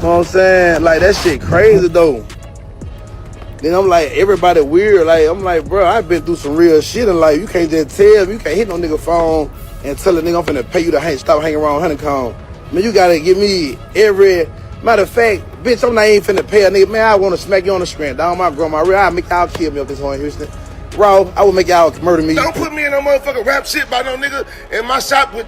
know what I'm saying? Like, that shit crazy, though. Then I'm like, everybody weird. Like, I'm like, bro, I've been through some real shit in life. You can't just tell me. You can't hit no nigga phone and tell a nigga I'm finna pay you to stop hanging around HoneyKomb. Man, you gotta give me every... Matter of fact, bitch, I'm not even finna pay a nigga. Man, I wanna smack you on the screen. Down my grandma. I'll make y'all kill me up this one in Houston. Bro, I will make y'all murder me. Don't put me in no motherfucking rap shit by no nigga in my shop with...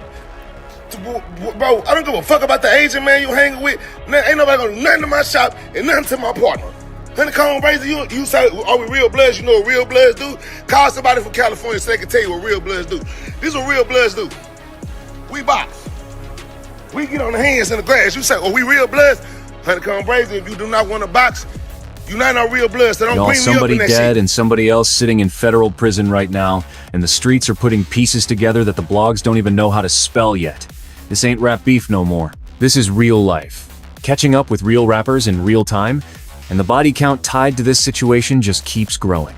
Bro, I don't give a fuck about the Asian man you hanging with. Ain't nobody gonna do nothing to my shop and nothing to my partner. HoneyKomb Brazy, you say, are we real bloods? You know what real bloods do? Call somebody from California so they can tell you what real bloods do. This is what real bloods do. We box. We get on the hands in the grass. You say, oh, we real bloods? HoneyKomb Brazy, if you do not want to box, you're not no real bloods. So don't bring me up in that shit. Somebody dead and somebody else sitting in federal prison right now, and the streets are putting pieces together that the blogs don't even know how to spell yet. This ain't rap beef no more. This is real life. Catching up with real rappers in real time, and the body count tied to this situation just keeps growing.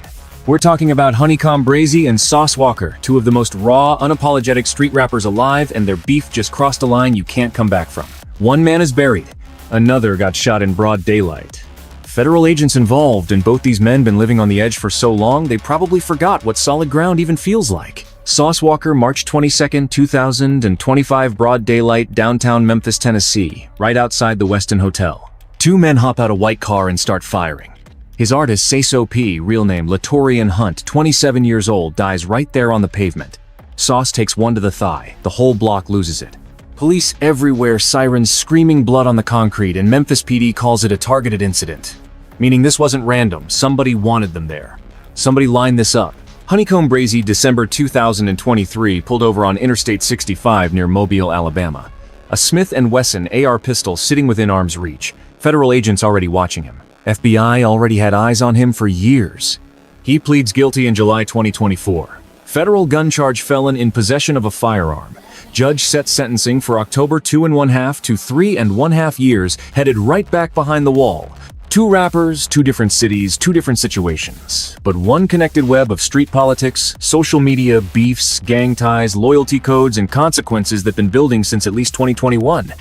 We're talking about HoneyKomb Brazy and Sauce Walker, two of the most raw, unapologetic street rappers alive, and their beef just crossed a line you can't come back from. One man is buried, another got shot in broad daylight. Federal agents involved, and both these men been living on the edge for so long they probably forgot what solid ground even feels like. Sauce Walker, March 22nd, 2025, broad daylight, downtown Memphis, Tennessee, right outside the Westin Hotel. Two men hop out a white car and start firing. His artist, Say-So P, real name Latorian Hunt, 27 years old, dies right there on the pavement. Sauce takes one to the thigh. The whole block loses it. Police everywhere, sirens screaming blood on the concrete, and Memphis PD calls it a targeted incident. Meaning this wasn't random, somebody wanted them there. Somebody lined this up. HoneyKomb Brazy, December 2023, pulled over on Interstate 65 near Mobile, Alabama. A Smith & Wesson AR pistol sitting within arm's reach. Federal agents already watching him. FBI already had eyes on him for years. He pleads guilty in July 2024. Federal gun charge felon in possession of a firearm. Judge sets sentencing for October 2.5 to 3.5 years, headed right back behind the wall. Two rappers, two different cities, two different situations. But one connected web of street politics, social media, beefs, gang ties, loyalty codes, and consequences that been building since at least 2021.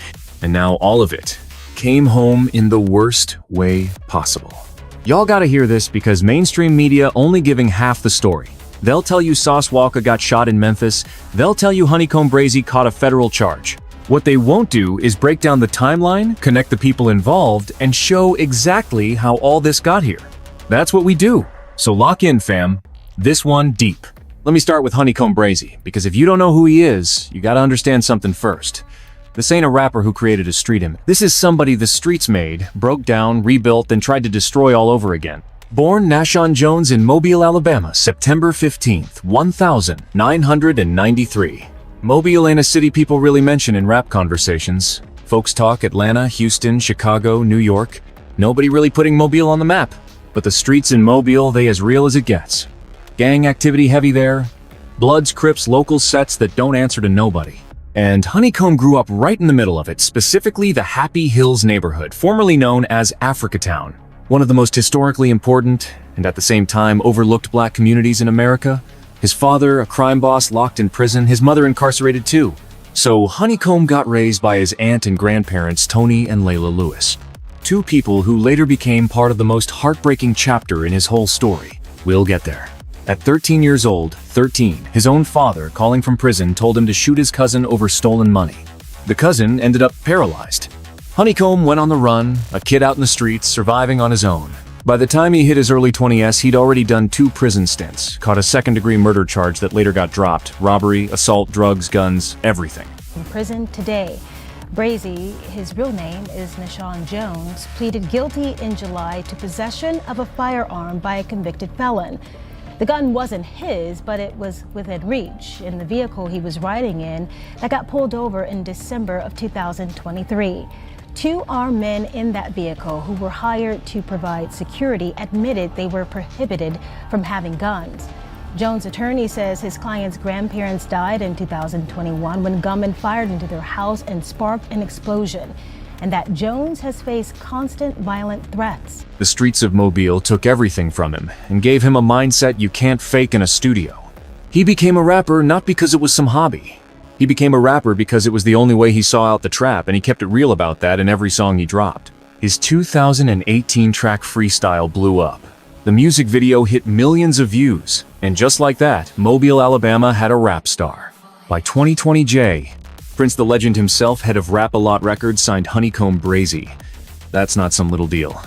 And now all of it came home in the worst way possible. Y'all gotta hear this because mainstream media only giving half the story. They'll tell you Sauce Walker got shot in Memphis. They'll tell you HoneyKomb Brazy caught a federal charge. What they won't do is break down the timeline, connect the people involved, and show exactly how all this got here. That's what we do. So lock in, fam. This one deep. Let me start with HoneyKomb Brazy, because if you don't know who he is, you gotta understand something first. This ain't a rapper who created a street image. This is somebody the streets made, broke down, rebuilt, then tried to destroy all over again. Born Nashon Jones in Mobile, Alabama, September 15th, 1993. Mobile ain't a city people really mention in rap conversations. Folks talk Atlanta, Houston, Chicago, New York. Nobody really putting Mobile on the map. But the streets in Mobile, they as real as it gets. Gang activity heavy there. Bloods, Crips, local sets that don't answer to nobody. And HoneyKomb grew up right in the middle of it, specifically the Happy Hills neighborhood, formerly known as Africatown. One of the most historically important, and at the same time overlooked black communities in America. His father, a crime boss, locked in prison, his mother incarcerated too. So HoneyKomb got raised by his aunt and grandparents, Tony and Layla Lewis. Two people who later became part of the most heartbreaking chapter in his whole story. We'll get there. At 13 years old, his own father, calling from prison, told him to shoot his cousin over stolen money. The cousin ended up paralyzed. HoneyKomb went on the run, a kid out in the streets, surviving on his own. By the time he hit his early 20s, he'd already done 2 prison stints, caught a second-degree murder charge that later got dropped, robbery, assault, drugs, guns, everything. In prison today, Brazy, his real name is Nashon Jones, pleaded guilty in July to possession of a firearm by a convicted felon. The gun wasn't his, but it was within reach in the vehicle he was riding in that got pulled over in December of 2023. 2 armed men in that vehicle who were hired to provide security admitted they were prohibited from having guns. Jones' attorney says his client's grandparents died in 2021 when gunmen fired into their house and sparked an explosion, and that Jones has faced constant violent threats. The streets of Mobile took everything from him and gave him a mindset you can't fake in a studio. He became a rapper not because it was some hobby. He became a rapper because it was the only way he saw out the trap, and he kept it real about that in every song he dropped. His 2018 track Freestyle blew up. The music video hit millions of views, and just like that, Mobile, Alabama had a rap star. By 2020, Prince the Legend himself, head of Rap-A-Lot Records, signed HoneyKomb Brazy. That's not some little deal.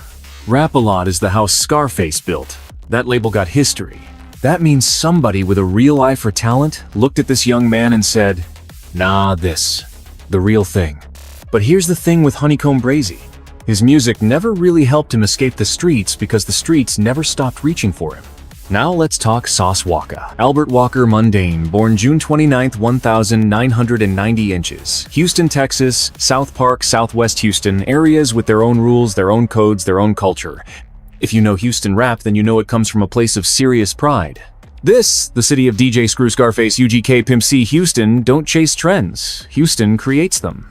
Rap-A-Lot is the house Scarface built. That label got history. That means somebody with a real eye for talent looked at this young man and said, "Nah, this. The real thing." But here's the thing with HoneyKomb Brazy. His music never really helped him escape the streets because the streets never stopped reaching for him. Now let's talk Sauce Walka. Albert Walker Mundane, born June 29, 1990 inches. Houston, Texas, South Park, Southwest Houston, areas with their own rules, their own codes, their own culture. If you know Houston rap, then you know it comes from a place of serious pride. This, the city of DJ Screw, Scarface, UGK, Pimp C, Houston, don't chase trends. Houston creates them.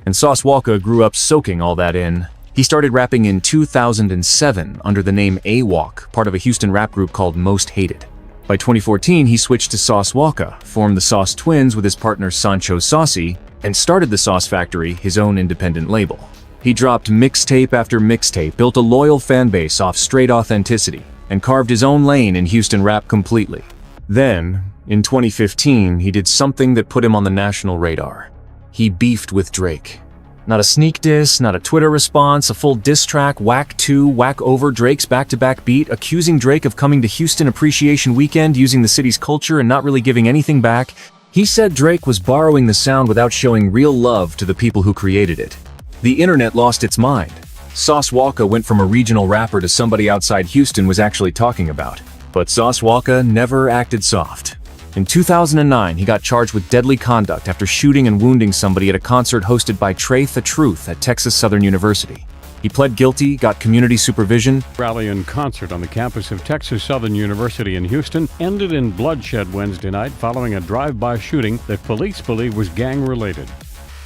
And Sauce Walka grew up soaking all that in. He started rapping in 2007 under the name A-Walk, part of a Houston rap group called Most Hated. By 2014, he switched to Sauce Walka, formed the Sauce Twins with his partner Sancho Saucy, and started the Sauce Factory, his own independent label. He dropped mixtape after mixtape, built a loyal fan base off straight authenticity, and carved his own lane in Houston rap completely. Then, in 2015, he did something that put him on the national radar. He beefed with Drake. Not a sneak diss, not a Twitter response, a full diss track, whack to, whack over Drake's back-to-back beat, accusing Drake of coming to Houston Appreciation Weekend using the city's culture and not really giving anything back. He said Drake was borrowing the sound without showing real love to the people who created it. The internet lost its mind. Sauce Walka went from a regional rapper to somebody outside Houston was actually talking about. But Sauce Walka never acted soft. In 2009, he got charged with deadly conduct after shooting and wounding somebody at a concert hosted by Trey the Truth at Texas Southern University. He pled guilty, got community supervision. Rally and concert on the campus of Texas Southern University in Houston ended in bloodshed Wednesday night following a drive-by shooting that police believe was gang-related.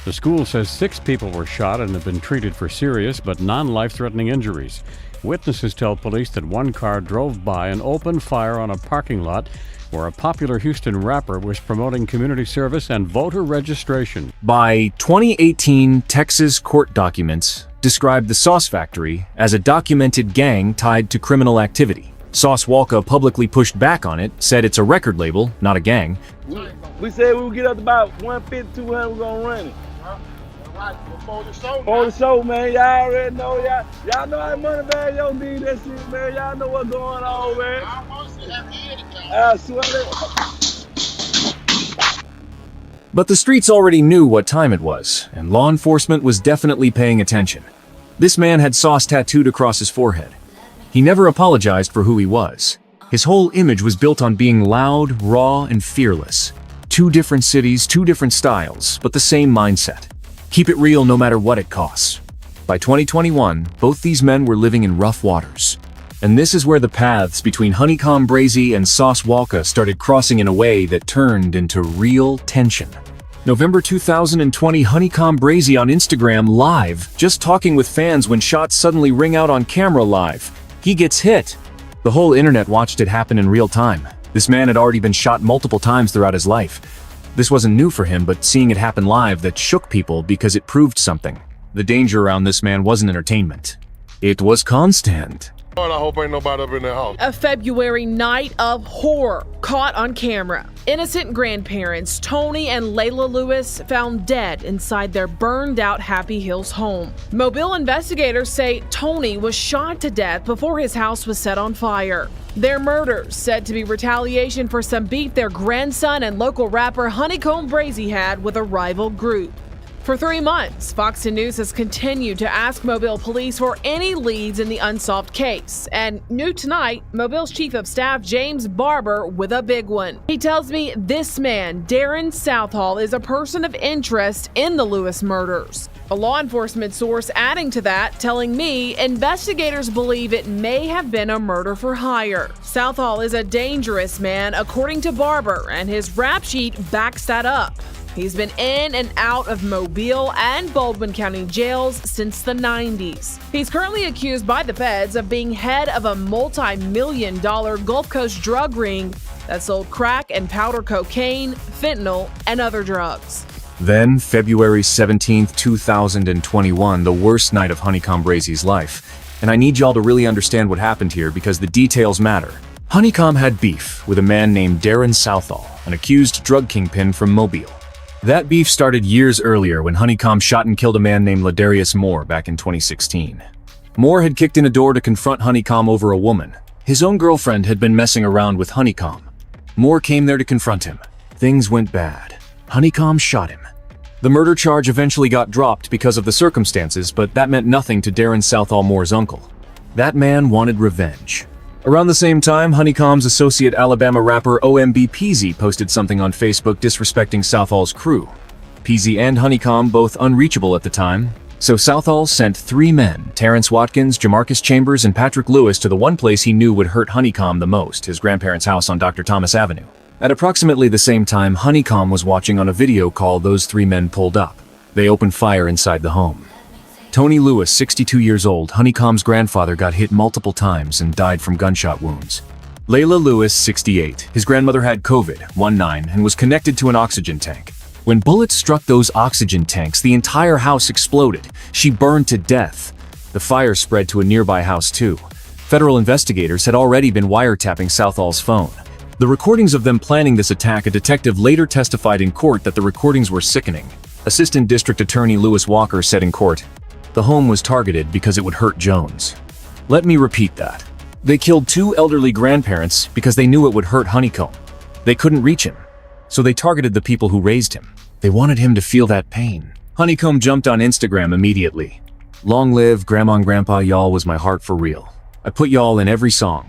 The school says 6 people were shot and have been treated for serious but non-life-threatening injuries. Witnesses tell police that one car drove by and opened fire on a parking lot where a popular Houston rapper was promoting community service and voter registration. By 2018, Texas court documents described the Sauce Factory as a documented gang tied to criminal activity. Sauce Walka publicly pushed back on it, said it's a record label, not a gang. We said we would get up to about 150, 200, we're gonna run it. Before the show, For the show, man, y'all already know, y'all know how money bag y'all need that shit, man. Y'all know what's going on, man. I swear that. But the streets already knew what time it was, and law enforcement was definitely paying attention. This man had sauce tattooed across his forehead. He never apologized for who he was. His whole image was built on being loud, raw, and fearless. 2 different cities, 2 different styles, but the same mindset. Keep it real no matter what it costs. By 2021, both these men were living in rough waters. And this is where the paths between HoneyKomb Brazy and Sauce Walka started crossing in a way that turned into real tension. November 2020, HoneyKomb Brazy on Instagram live, just talking with fans when shots suddenly ring out on camera live. He gets hit. The whole internet watched it happen in real time. This man had already been shot multiple times throughout his life. This wasn't new for him, but seeing it happen live that shook people because it proved something. The danger around this man wasn't entertainment. It was constant. Lord, I hope ain't nobody up in that house. A February night of horror caught on camera. Innocent grandparents Tony and Layla Lewis found dead inside their burned-out Happy Hills home. Mobile investigators say Tony was shot to death before his house was set on fire. Their murder said to be retaliation for some beef their grandson and local rapper HoneyKomb Brazy had with a rival group. For 3 months, Fox News has continued to ask Mobile police for any leads in the unsolved case. And new tonight, Mobile's Chief of Staff James Barber with a big one. He tells me this man, Darren Southall, is a person of interest in the Lewis murders. A law enforcement source adding to that, telling me investigators believe it may have been a murder for hire. Southall is a dangerous man, according to Barber, and his rap sheet backs that up. He's been in and out of Mobile and Baldwin County jails since the 90s. He's currently accused by the feds of being head of a multi-million-dollar Gulf Coast drug ring that sold crack and powder cocaine, fentanyl, and other drugs. Then, February 17, 2021, the worst night of HoneyKomb Brazy's life. And I need y'all to really understand what happened here because the details matter. HoneyKomb had beef with a man named Darren Southall, an accused drug kingpin from Mobile. That beef started years earlier when HoneyKomb shot and killed a man named Ladarius Moore back in 2016. Moore had kicked in a door to confront HoneyKomb over a woman. His own girlfriend had been messing around with HoneyKomb. Moore came there to confront him. Things went bad. HoneyKomb shot him. The murder charge eventually got dropped because of the circumstances, but that meant nothing to Darren Southall Moore's uncle. That man wanted revenge. Around the same time, HoneyKomb's associate Alabama rapper OMB Peasy posted something on Facebook disrespecting Southall's crew. Peasy and HoneyKomb both unreachable at the time, so Southall sent 3 men, Terrence Watkins, Jamarcus Chambers, and Patrick Lewis, to the one place he knew would hurt HoneyKomb the most, his grandparents' house on Dr. Thomas Avenue. At approximately the same time, HoneyKomb was watching on a video call those 3 men pulled up. They opened fire inside the home. Tony Lewis, 62 years old, HoneyKomb's grandfather, got hit multiple times and died from gunshot wounds. Layla Lewis, 68, his grandmother had COVID-19 and was connected to an oxygen tank. When bullets struck those oxygen tanks, the entire house exploded. She burned to death. The fire spread to a nearby house too. Federal investigators had already been wiretapping Southall's phone. The recordings of them planning this attack, a detective later testified in court that the recordings were sickening. Assistant District Attorney Lewis Walker said in court, "The home was targeted because it would hurt Jones." Let me repeat that. They killed 2 elderly grandparents because they knew it would hurt HoneyKomb. They couldn't reach him, so they targeted the people who raised him. They wanted him to feel that pain. HoneyKomb jumped on Instagram immediately. "Long live Grandma and Grandpa, y'all was my heart for real. I put y'all in every song.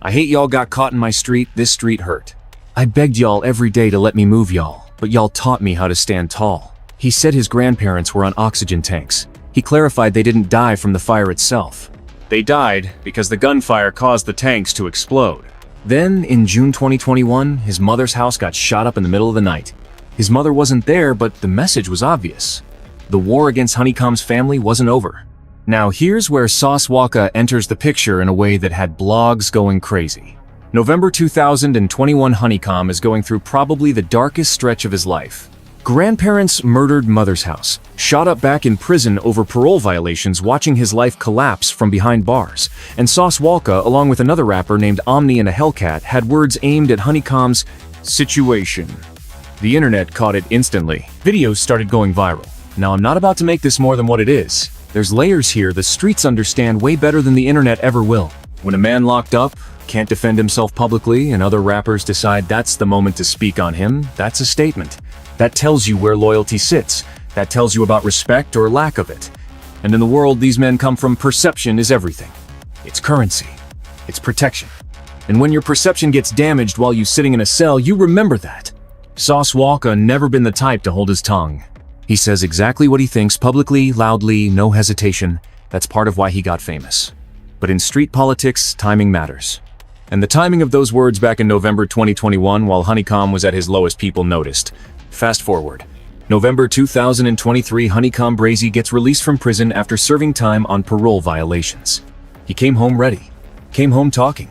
I hate y'all got caught in my street, this street hurt. I begged y'all every day to let me move y'all, but y'all taught me how to stand tall." He said his grandparents were on oxygen tanks. He clarified they didn't die from the fire itself. They died because the gunfire caused the tanks to explode. Then, in June 2021, his mother's house got shot up in the middle of the night. His mother wasn't there, but the message was obvious. The war against HoneyKomb's family wasn't over. Now here's where Sauce Walka enters the picture in a way that had blogs going crazy. November 2021, HoneyKomb is going through probably the darkest stretch of his life. Grandparents murdered mother's house, shot up back in prison over parole violations, watching his life collapse from behind bars. And Sauce Walka, along with another rapper named Omni and a Hellcat, had words aimed at HoneyKomb's situation. The internet caught it instantly. Videos started going viral. Now I'm not about to make this more than what it is. There's layers here the streets understand way better than the internet ever will. When a man locked up can't defend himself publicly and other rappers decide that's the moment to speak on him, that's a statement. That tells you where loyalty sits. That tells you about respect or lack of it. And in the world these men come from, perception is everything. It's currency. It's protection. And when your perception gets damaged while you're sitting in a cell, you remember that. Sauce Walka never been the type to hold his tongue. He says exactly what he thinks publicly, loudly, no hesitation. That's part of why he got famous. But in street politics, timing matters. And the timing of those words back in November 2021, while HoneyKomb was at his lowest, people noticed. Fast forward. November 2023, HoneyKomb Brazy gets released from prison after serving time on parole violations. He came home ready. Came home talking.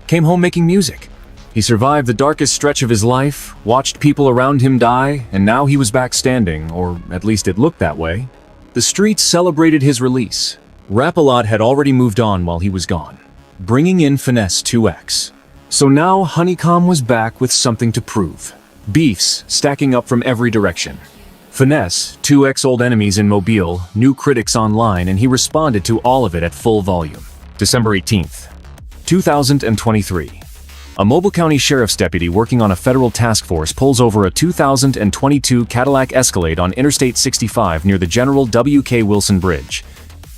Came home making music. He survived the darkest stretch of his life, watched people around him die, and now he was back standing, or at least it looked that way. The streets celebrated his release. Rap-A-Lot had already moved on while he was gone, bringing in Finesse 2X. So now HoneyKomb was back with something to prove. Beefs stacking up from every direction. Finesse, 2X old enemies in Mobile, new critics online, and he responded to all of it at full volume. December 18th, 2023. A Mobile County Sheriff's deputy working on a federal task force pulls over a 2022 Cadillac Escalade on Interstate 65 near the General W.K. Wilson Bridge.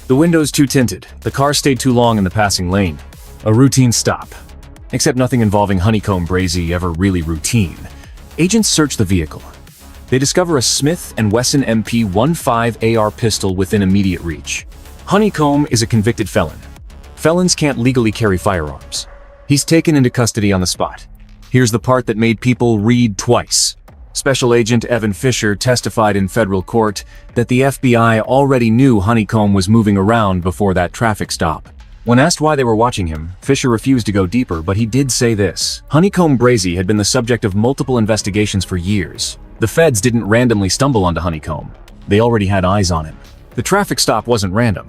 The windows too tinted, the car stayed too long in the passing lane. A routine stop. Except nothing involving HoneyKomb Brazy ever really routine. Agents search the vehicle. They discover a Smith & Wesson MP15 AR pistol within immediate reach. HoneyKomb is a convicted felon. Felons can't legally carry firearms. He's taken into custody on the spot. Here's the part that made people read twice. Special Agent Evan Fisher testified in federal court that the FBI already knew HoneyKomb was moving around before that traffic stop. When asked why they were watching him, Fisher refused to go deeper, but he did say this. HoneyKomb Brazy had been the subject of multiple investigations for years. The feds didn't randomly stumble onto HoneyKomb. They already had eyes on him. The traffic stop wasn't random.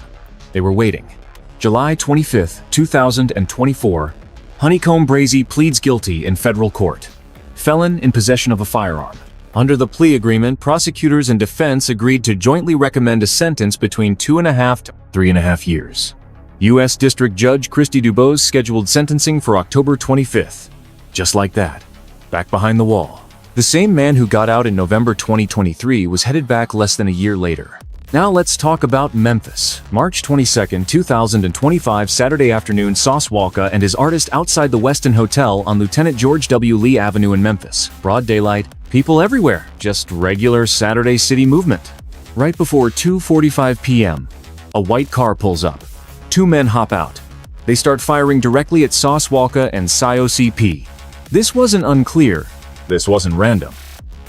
They were waiting. July 25, 2024, HoneyKomb Brazy pleads guilty in federal court. Felon in possession of a firearm. Under the plea agreement, prosecutors and defense agreed to jointly recommend a sentence between 2.5 to 3.5 years. U.S. District Judge Christy Dubose scheduled sentencing for October 25th. Just like that. Back behind the wall. The same man who got out in November 2023 was headed back less than a year later. Now let's talk about Memphis. March 22, 2025, Saturday afternoon, Sauce Walka and his artist outside the Westin Hotel on Lieutenant George W. Lee Avenue in Memphis. Broad daylight, people everywhere, just regular Saturday city movement. Right before 2:45 p.m., a white car pulls up. Two men hop out. They start firing directly at Sauce Walka and CP. This wasn't unclear. This wasn't random.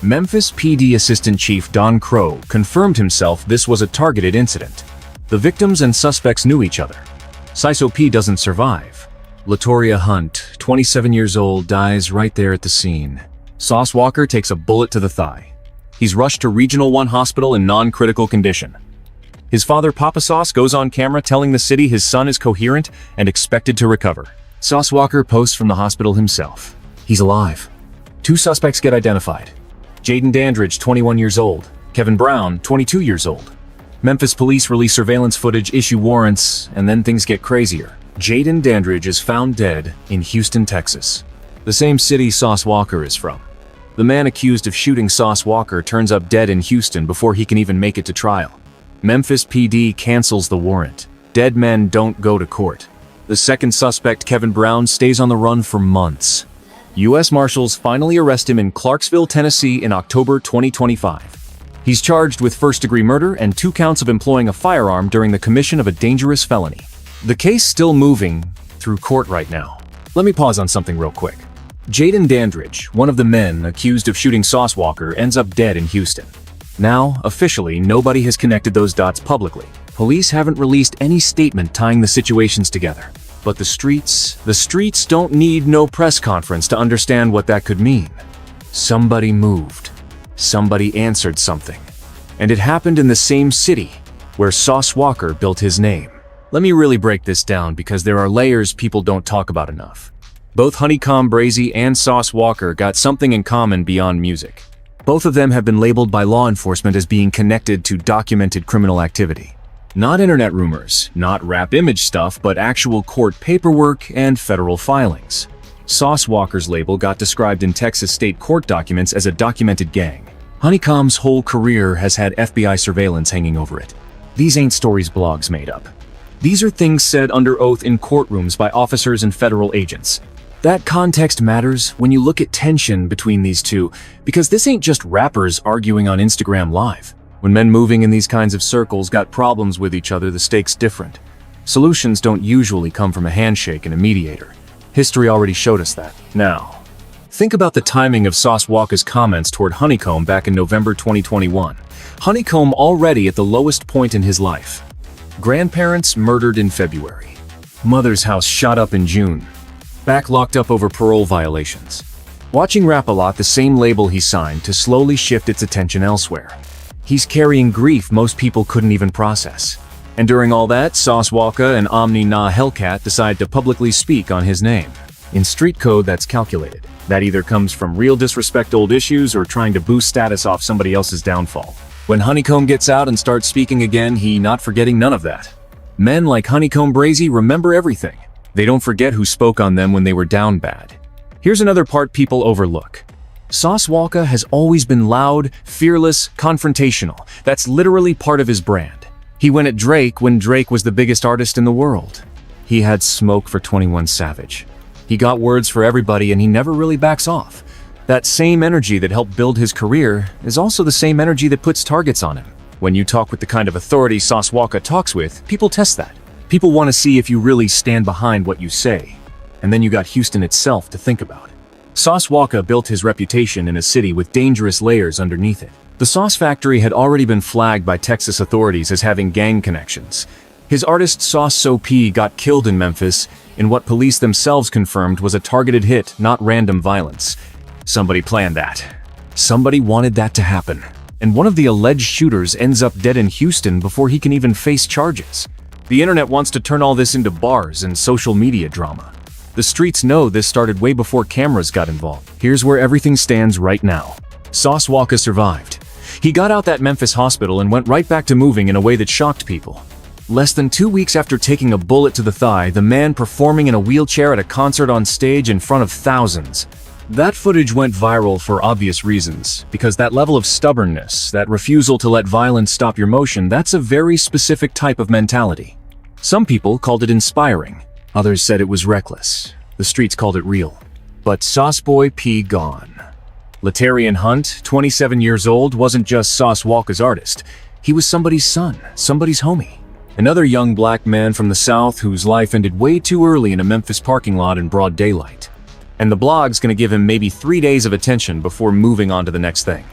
Memphis PD Assistant Chief Don Crow confirmed himself this was a targeted incident. The victims and suspects knew each other. CP doesn't survive. Latoria Hunt, 27 years old, dies right there at the scene. Sauce Walka takes a bullet to the thigh. He's rushed to Regional 1 Hospital in non-critical condition. His father, Papa Sauce, goes on camera telling the city his son is coherent and expected to recover. Sauce Walka posts from the hospital himself. He's alive. Two suspects get identified. Jaden Dandridge, 21 years old. Kevin Brown, 22 years old. Memphis police release surveillance footage, issue warrants, and then things get crazier. Jaden Dandridge is found dead in Houston, Texas. The same city Sauce Walka is from. The man accused of shooting Sauce Walka turns up dead in Houston before he can even make it to trial. Memphis PD cancels the warrant. Dead men don't go to court. The second suspect, Kevin Brown, stays on the run for months. U.S. Marshals finally arrest him in Clarksville, Tennessee in October 2025. He's charged with first-degree murder and 2 counts of employing a firearm during the commission of a dangerous felony. The case still moving through court right now. Let me pause on something real quick. Jaden Dandridge, one of the men accused of shooting Sauce Walka, ends up dead in Houston. Now, officially, nobody has connected those dots publicly. Police haven't released any statement tying the situations together. But the streets don't need no press conference to understand what that could mean. Somebody moved. Somebody answered something. And it happened in the same city where Sauce Walka built his name. Let me really break this down because there are layers people don't talk about enough. Both HoneyKomb Brazy and Sauce Walka got something in common beyond music. Both of them have been labeled by law enforcement as being connected to documented criminal activity. Not internet rumors, not rap image stuff, but actual court paperwork and federal filings. Sauce Walka's label got described in Texas state court documents as a documented gang. HoneyKomb's whole career has had FBI surveillance hanging over it. These ain't stories blogs made up. These are things said under oath in courtrooms by officers and federal agents. That context matters when you look at tension between these two, because this ain't just rappers arguing on Instagram Live. When men moving in these kinds of circles got problems with each other, the stakes different. Solutions don't usually come from a handshake and a mediator. History already showed us that. Now, think about the timing of Sauce Walka's comments toward HoneyKomb back in November 2021. HoneyKomb already at the lowest point in his life. Grandparents murdered in February. Mother's house shot up in June. Back locked up over parole violations. Watching Rap-A-Lot, the same label he signed, to slowly shift its attention elsewhere. He's carrying grief most people couldn't even process. And during all that, Sauce Walka and Omni Na Hellcat decide to publicly speak on his name. In street code, that's calculated. That either comes from real disrespect old issues or trying to boost status off somebody else's downfall. When HoneyKomb gets out and starts speaking again, he not forgetting none of that. Men like HoneyKomb Brazy remember everything. They don't forget who spoke on them when they were down bad. Here's another part people overlook. Sauce Walka has always been loud, fearless, confrontational. That's literally part of his brand. He went at Drake when Drake was the biggest artist in the world. He had smoke for 21 Savage. He got words for everybody and he never really backs off. That same energy that helped build his career is also the same energy that puts targets on him. When you talk with the kind of authority Sauce Walka talks with, people test that. People want to see if you really stand behind what you say. And then you got Houston itself to think about. Sauce Walka built his reputation in a city with dangerous layers underneath it. The Sauce Factory had already been flagged by Texas authorities as having gang connections. His artist Sauce P got killed in Memphis in what police themselves confirmed was a targeted hit, not random violence. Somebody planned that. Somebody wanted that to happen. And one of the alleged shooters ends up dead in Houston before he can even face charges. The internet wants to turn all this into bars and social media drama. The streets know this started way before cameras got involved. Here's where everything stands right now. Sauce Walka survived. He got out that Memphis hospital and went right back to moving in a way that shocked people. Less than 2 weeks after taking a bullet to the thigh, the man performing in a wheelchair at a concert on stage in front of thousands. That footage went viral for obvious reasons, because that level of stubbornness, that refusal to let violence stop your motion, that's a very specific type of mentality. Some people called it inspiring. Others said it was reckless. The streets called it real. But Sauce P gone. Latarian Hunt, 27 years old, wasn't just Sauce Walka's artist. He was somebody's son, somebody's homie. Another young black man from the South whose life ended way too early in a Memphis parking lot in broad daylight. And the blog's gonna give him maybe 3 days of attention before moving on to the next thing.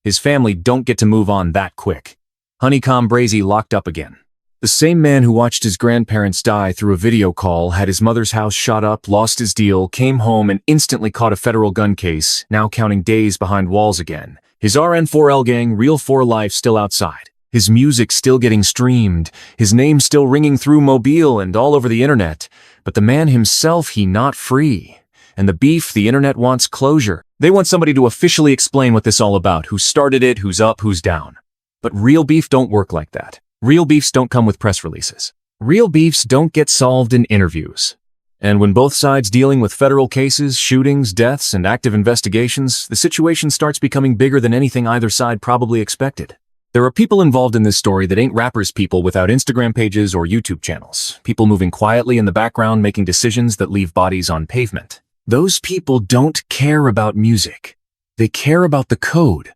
His family don't get to move on that quick. HoneyKomb Brazy locked up again. The same man who watched his grandparents die through a video call, had his mother's house shot up, lost his deal, came home and instantly caught a federal gun case, now counting days behind walls again. His RN4L gang, Real 4 Life, still outside. His music still getting streamed, his name still ringing through Mobile and all over the internet. But the man himself, he not free. And the beef, the internet wants closure. They want somebody to officially explain what this all about, who started it, who's up, who's down. But real beef don't work like that. Real beefs don't come with press releases. Real beefs don't get solved in interviews. And when both sides dealing with federal cases, shootings, deaths, and active investigations, the situation starts becoming bigger than anything either side probably expected. There are people involved in this story that ain't rappers people without Instagram pages or YouTube channels. People moving quietly in the background making decisions that leave bodies on pavement. Those people don't care about music. They care about the code.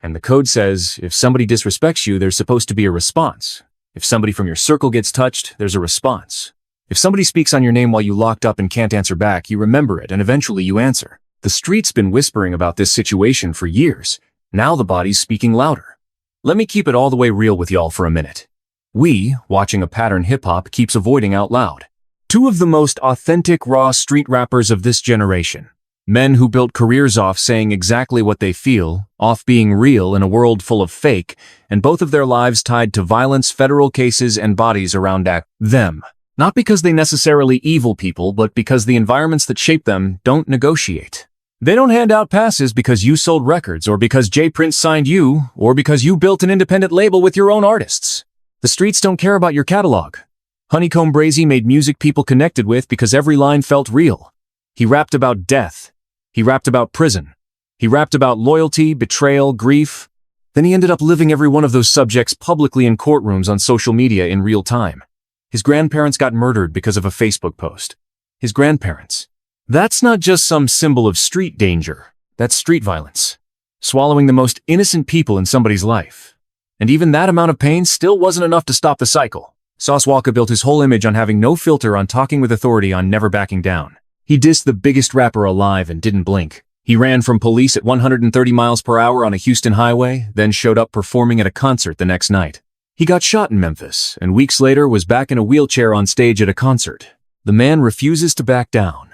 And the code says, if somebody disrespects you, there's supposed to be a response. If somebody from your circle gets touched, there's a response. If somebody speaks on your name while you locked up and can't answer back, you remember it and eventually you answer. The street's been whispering about this situation for years. Now the body's speaking louder. Let me keep it all the way real with y'all for a minute. We, watching a pattern hip-hop, keeps avoiding out loud. Two of the most authentic, raw street rappers of this generation. Men who built careers off saying exactly what they feel, off being real in a world full of fake, and both of their lives tied to violence, federal cases, and bodies around them. Not because they necessarily evil people, but because the environments that shape them don't negotiate. They don't hand out passes because you sold records, or because J. Prince signed you, or because you built an independent label with your own artists. The streets don't care about your catalog. HoneyKomb Brazy made music people connected with because every line felt real. He rapped about death. He rapped about prison. He rapped about loyalty, betrayal, grief. Then he ended up living every one of those subjects publicly in courtrooms on social media in real time. His grandparents got murdered because of a Facebook post. His grandparents. That's not just some symbol of street danger. That's street violence. Swallowing the most innocent people in somebody's life. And even that amount of pain still wasn't enough to stop the cycle. Sauce Walka built his whole image on having no filter, on talking with authority, on never backing down. He dissed the biggest rapper alive and didn't blink. He ran from police at 130 miles per hour on a Houston highway, then showed up performing at a concert the next night. He got shot in Memphis, and weeks later was back in a wheelchair on stage at a concert. The man refuses to back down.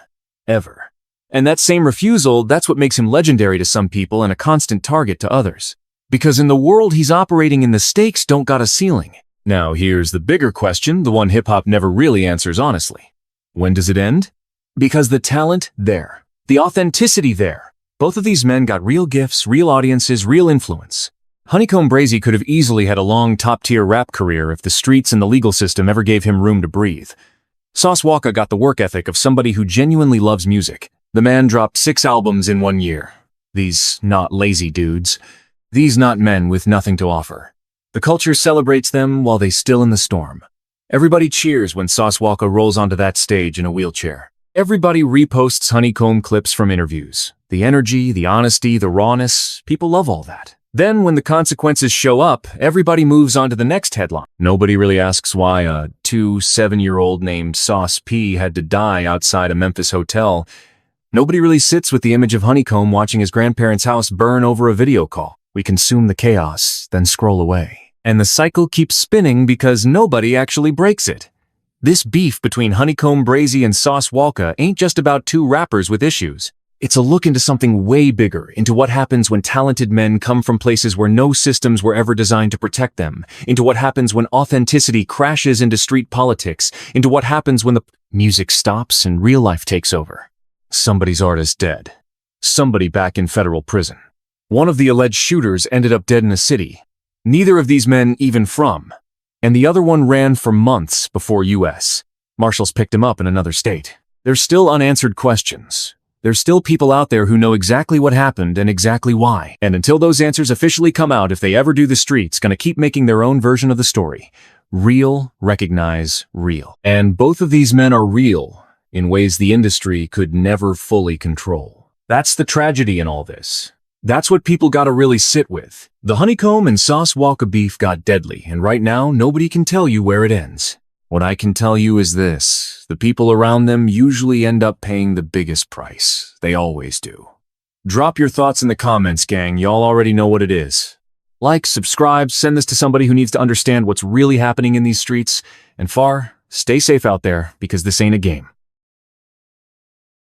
Ever. And that same refusal, that's what makes him legendary to some people and a constant target to others. Because in the world he's operating in, the stakes don't got a ceiling. Now here's the bigger question, the one hip-hop never really answers honestly. When does it end? Because the talent there. The authenticity there. Both of these men got real gifts, real audiences, real influence. HoneyKomb Brazy could have easily had a long top-tier rap career if the streets and the legal system ever gave him room to breathe. Sauce Walka got the work ethic of somebody who genuinely loves music. The man dropped 6 albums in 1 year. These not lazy dudes. These not men with nothing to offer. The culture celebrates them while they still in the storm. Everybody cheers when Sauce Walka rolls onto that stage in a wheelchair. Everybody reposts HoneyKomb clips from interviews. The energy, the honesty, the rawness, people love all that. Then when the consequences show up, everybody moves on to the next headline. Nobody really asks why a 7-year-old named Sauce P had to die outside a Memphis hotel. Nobody really sits with the image of HoneyKomb watching his grandparents' house burn over a video call. We consume the chaos, then scroll away. And the cycle keeps spinning because nobody actually breaks it. This beef between HoneyKomb Brazy and Sauce Walka ain't just about two rappers with issues. It's a look into something way bigger, into what happens when talented men come from places where no systems were ever designed to protect them, into what happens when authenticity crashes into street politics, into what happens when the music stops and real life takes over. Somebody's artist dead. Somebody back in federal prison. One of the alleged shooters ended up dead in a city. Neither of these men even from. And the other one ran for months before U.S. Marshals picked him up in another state. There's still unanswered questions. There's still people out there who know exactly what happened and exactly why. And until those answers officially come out, if they ever do the streets, gonna keep making their own version of the story. Real, recognize, real. And both of these men are real in ways the industry could never fully control. That's the tragedy in all this. That's what people gotta really sit with. The HoneyKomb and Sauce Walka beef got deadly, and right now, nobody can tell you where it ends. What I can tell you is this: the people around them usually end up paying the biggest price. They always do. Drop your thoughts in the comments, gang. Y'all already know what it is. Like, subscribe, send this to somebody who needs to understand what's really happening in these streets. And stay safe out there, because this ain't a game.